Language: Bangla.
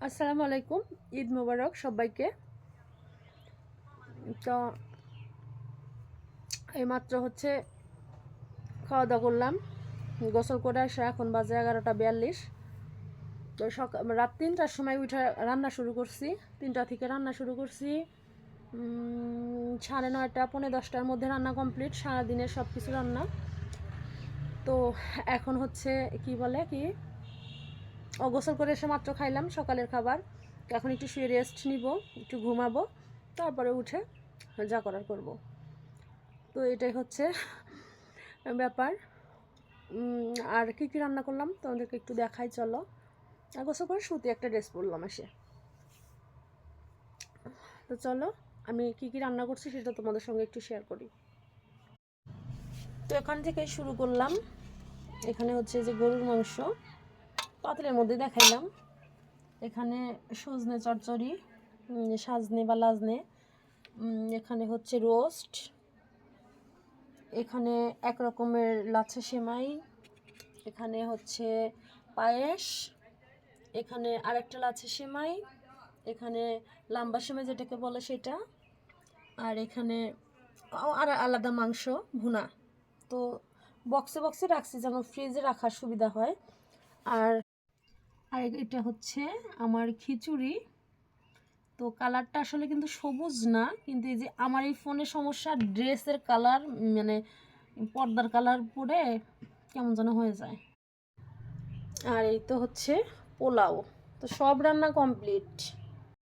আসসালামু আলাইকুম, ঈদ মোবারক সবাইকে। তো এইমাত্র খাওয়া দাওয়া করলাম, গোসল করে আসা এখন বাজে 11:42। তো রাত 3টার সময় উঠে রান্না শুরু করছি, 3টা থেকে রান্না শুরু করছি। 9:30 পৌনে 10টার মধ্যে রান্না কমপ্লিট, সারাদিনের সব কিছু রান্না। তো এখন কি বলে কি গোসল করে এসে মাত্র খাইলাম সকালের খাবার। তো এখন একটু শুয়ে রেস্ট নিব, একটু ঘুমাবো, তারপরে উঠে যা করার করব। তো এটাই ব্যাপার। আর কী কী রান্না করলাম তোমাদেরকে একটু দেখাই, চলো। আর গোসল করে শুতে একটা ড্রেস পরলাম এসে। তো চলো আমি কী কী রান্না করছি সেটা তোমাদের সঙ্গে একটু শেয়ার করি। তো এখান থেকে শুরু করলাম। এখানে যে গরুর মাংস পাতিলের মধ্যে দেখাইলাম। এখানে সজনে চচ্চড়ি, সাজনে বা লাজনে। এখানে রোস্ট। এখানে এক রকমের লাচ্ছা সেমাই। এখানে পায়েস। এখানে আরেকটা লাচ্ছা সেমাই। এখানে লাম্বা সেমাই যেটাকে বলে সেটা। আর এখানে আর আলাদা মাংস ভুনা। তো বক্সে বক্সে রাখছি যেন ফ্রিজে রাখার সুবিধা হয়। আর আর এটা আমার খিচুড়ি। তো কালারটা আসলে কিন্তু সবুজ না, কিন্তু এই যে আমার এই ফোনের সমস্যা, ড্রেসের কালার মানে পর্দার কালার পরে কেমন যেন হয়ে যায়। আর এই তো পোলাও। তো সব রান্না কমপ্লিট।